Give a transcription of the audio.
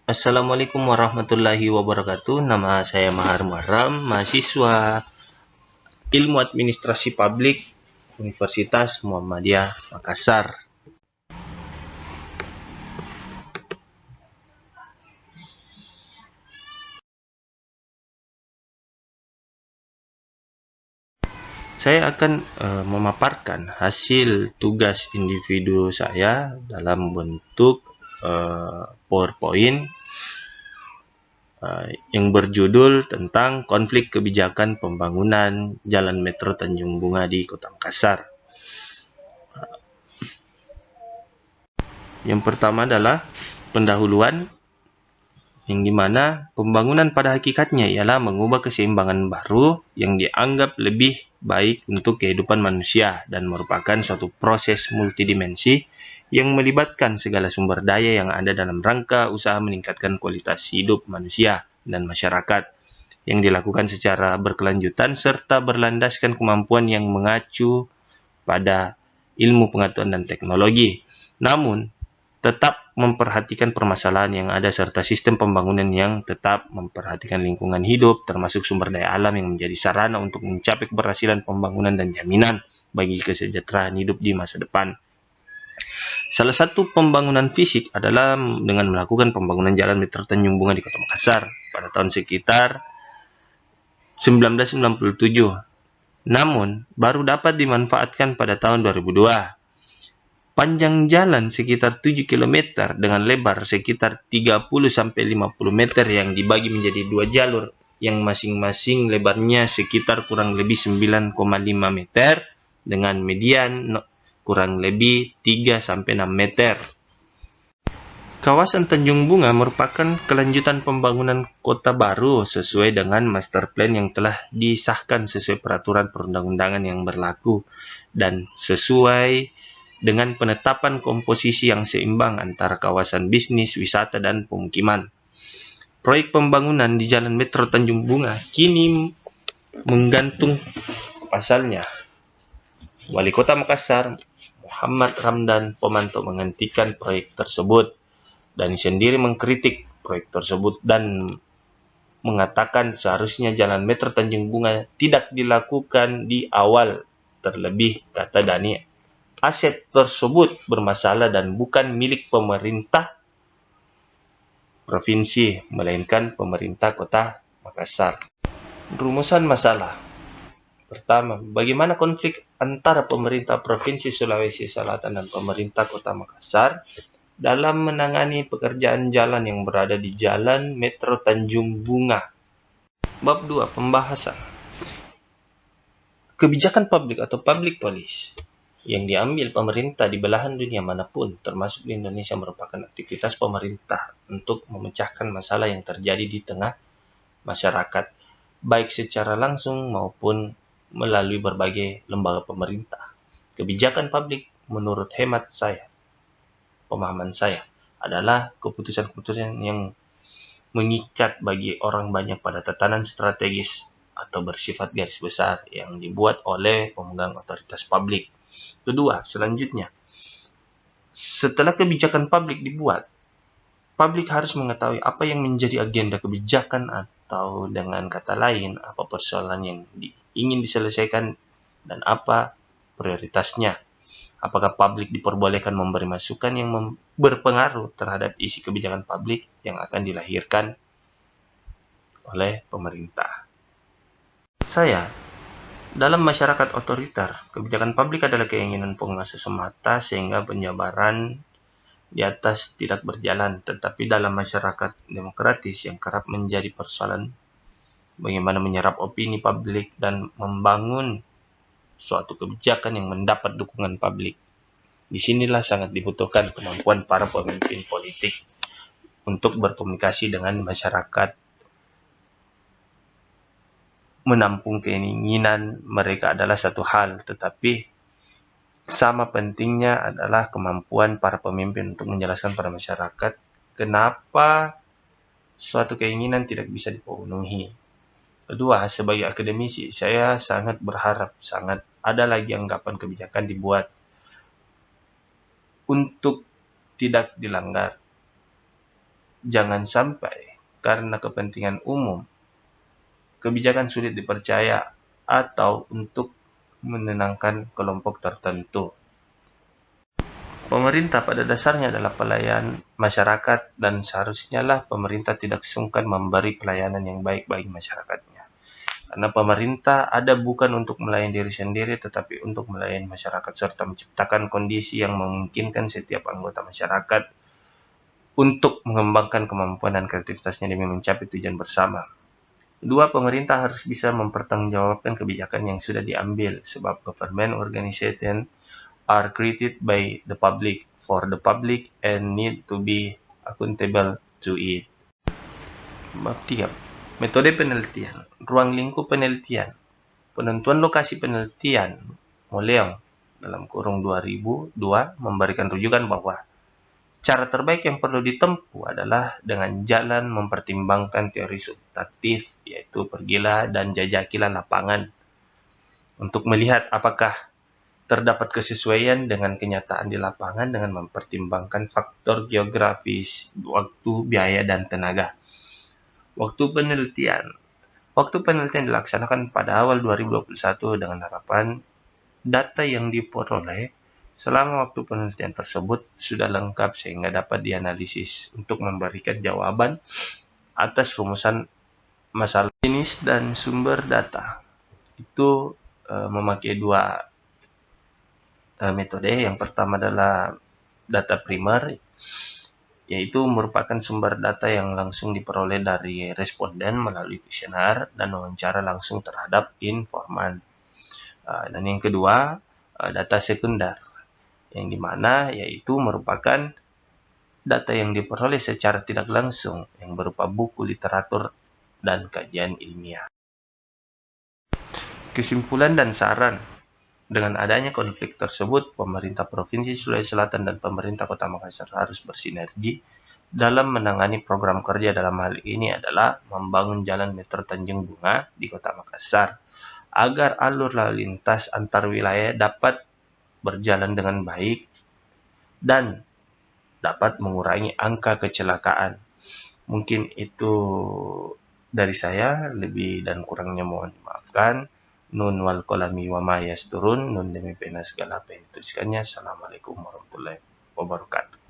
Assalamualaikum warahmatullahi wabarakatuh. Nama saya Mahar Muharram, mahasiswa Ilmu Administrasi Publik Universitas Muhammadiyah Makassar. Saya akan memaparkan hasil tugas individu saya dalam bentuk PowerPoint yang berjudul tentang konflik kebijakan pembangunan Jalan Metro Tanjung Bunga di Kota Makassar. Yang pertama adalah pendahuluan, yang dimana pembangunan pada hakikatnya ialah mengubah keseimbangan baru yang dianggap lebih baik untuk kehidupan manusia dan merupakan suatu proses multidimensi yang melibatkan segala sumber daya yang ada dalam rangka usaha meningkatkan kualitas hidup manusia dan masyarakat, yang dilakukan secara berkelanjutan serta berlandaskan kemampuan yang mengacu pada ilmu pengetahuan dan teknologi, namun tetap memperhatikan permasalahan yang ada serta sistem pembangunan yang tetap memperhatikan lingkungan hidup termasuk sumber daya alam yang menjadi sarana untuk mencapai keberhasilan pembangunan dan jaminan bagi kesejahteraan hidup di masa depan. Salah satu pembangunan fisik adalah dengan melakukan pembangunan Jalan Metro Tanjung Bunga di Kota Makassar pada tahun sekitar 1997. Namun, baru dapat dimanfaatkan pada tahun 2002. Panjang jalan sekitar 7 km dengan lebar sekitar 30-50 meter yang dibagi menjadi dua jalur yang masing-masing lebarnya sekitar kurang lebih 9,5 meter dengan median kurang lebih 3-6 meter. Kawasan Tanjung Bunga merupakan kelanjutan pembangunan kota baru sesuai dengan master plan yang telah disahkan sesuai peraturan perundang-undangan yang berlaku dan sesuai dengan penetapan komposisi yang seimbang antara kawasan bisnis, wisata, dan pemukiman. Proyek pembangunan di Jalan Metro Tanjung Bunga kini menggantung pasalnya. Wali Kota Makassar, Muhammad Ramdan Pomanto, menghentikan proyek tersebut. Dhani sendiri mengkritik proyek tersebut dan mengatakan seharusnya Jalan Metro Tanjung Bunga tidak dilakukan di awal. Terlebih, kata Dhani, aset tersebut bermasalah dan bukan milik pemerintah provinsi, melainkan pemerintah Kota Makassar. Rumusan masalah. Pertama, bagaimana konflik antara pemerintah Provinsi Sulawesi Selatan dan pemerintah Kota Makassar dalam menangani pekerjaan jalan yang berada di Jalan Metro Tanjung Bunga. Bab 2, pembahasan. Kebijakan publik atau public policy yang diambil pemerintah di belahan dunia manapun, termasuk di Indonesia, merupakan aktivitas pemerintah untuk memecahkan masalah yang terjadi di tengah masyarakat, baik secara langsung maupun melalui berbagai lembaga pemerintah. Kebijakan publik, menurut hemat saya, pemahaman saya, adalah keputusan-keputusan yang mengikat bagi orang banyak pada tatanan strategis atau bersifat garis besar yang dibuat oleh pemegang otoritas publik. Kedua, selanjutnya, setelah kebijakan publik dibuat, publik harus mengetahui apa yang menjadi agenda kebijakan atau dengan kata lain, apa persoalan yang ingin diselesaikan dan apa prioritasnya. Apakah publik diperbolehkan memberi masukan yang berpengaruh terhadap isi kebijakan publik yang akan dilahirkan oleh pemerintah. Dalam masyarakat otoriter, kebijakan publik adalah keinginan penguasa semata sehingga penjabaran di atas tidak berjalan. Tetapi dalam masyarakat demokratis yang kerap menjadi persoalan bagaimana menyerap opini publik dan membangun suatu kebijakan yang mendapat dukungan publik. Disinilah sangat dibutuhkan kemampuan para pemimpin politik untuk berkomunikasi dengan masyarakat, menampung keinginan mereka adalah satu hal, tetapi sama pentingnya adalah kemampuan para pemimpin untuk menjelaskan pada masyarakat kenapa suatu keinginan tidak bisa dipenuhi. Kedua, sebagai akademisi, saya sangat berharap ada lagi anggapan kebijakan dibuat untuk tidak dilanggar jangan sampai karena kepentingan umum, kebijakan sulit dipercaya atau untuk menenangkan kelompok tertentu. Pemerintah pada dasarnya adalah pelayan masyarakat dan seharusnya pemerintah tidak sungkan memberi pelayanan yang baik bagi masyarakatnya. Karena pemerintah ada bukan untuk melayani diri sendiri, tetapi untuk melayani masyarakat serta menciptakan kondisi yang memungkinkan setiap anggota masyarakat untuk mengembangkan kemampuan dan kreativitasnya demi mencapai tujuan bersama. Kedua, pemerintah harus bisa mempertanggungjawabkan kebijakan yang sudah diambil, sebab government organization are created by the public, for the public, and need to be accountable to it. Bab 3. Metode penelitian. Ruang lingkup penelitian. Penentuan lokasi penelitian, Moleong dalam kurung 2002 memberikan rujukan bahwa cara terbaik yang perlu ditempuh adalah dengan jalan mempertimbangkan teori substantif, yaitu pergilah dan jajakilah lapangan untuk melihat apakah terdapat kesesuaian dengan kenyataan di lapangan dengan mempertimbangkan faktor geografis, waktu, biaya, dan tenaga. Waktu penelitian dilaksanakan pada awal 2021 dengan harapan data yang diperoleh selama waktu penelitian tersebut sudah lengkap sehingga dapat dianalisis untuk memberikan jawaban atas rumusan masalah. Jenis dan sumber data itu memakai dua metode. Yang pertama adalah data primer, yaitu merupakan sumber data yang langsung diperoleh dari responden melalui kuesioner dan wawancara langsung terhadap informan. Dan yang kedua, data sekunder, yang dimana yaitu merupakan data yang diperoleh secara tidak langsung, yang berupa buku, literatur, dan kajian ilmiah. Kesimpulan dan saran. Dengan adanya konflik tersebut, pemerintah Provinsi Sulawesi Selatan dan pemerintah Kota Makassar harus bersinergi dalam menangani program kerja. Dalam hal ini adalah membangun jalan Metro Tanjung Bunga di Kota Makassar agar alur lalu lintas antar wilayah dapat berjalan dengan baik dan dapat mengurangi angka kecelakaan. Mungkin itu dari saya, lebih dan kurangnya mohon dimaafkan. Nun wal kolami wa ma yasturun, nun demi pena segala apa yang dituliskannya. Assalamualaikum warahmatullahi wabarakatuh.